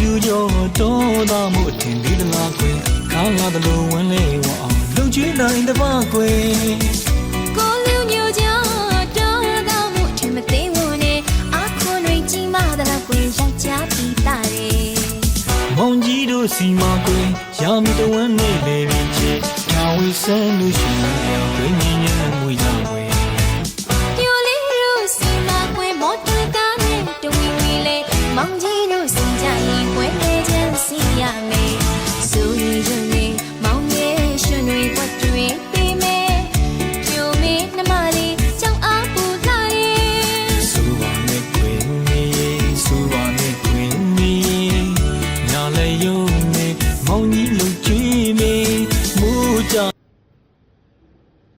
ပြူကြောတော်သားမှုအထင်ပြီးသလားကွယ်ခေါင်းလာသလိုဝင်လေဝအောင်လုံချွေးနိုင်တပါကွယ်ကိုလူမျိုးကြောတော်သားမှုအထင်မသေးဘူးနဲ့အခုတွေကြီးမားသလားကွယ်ယောက်ျားပြီးသားတယ်မောင်ကြီးတို့စီမကွယ်ရာမီတဝန်းနေလေပြီချေဒါဝိဆန်းလို့ရှိရင်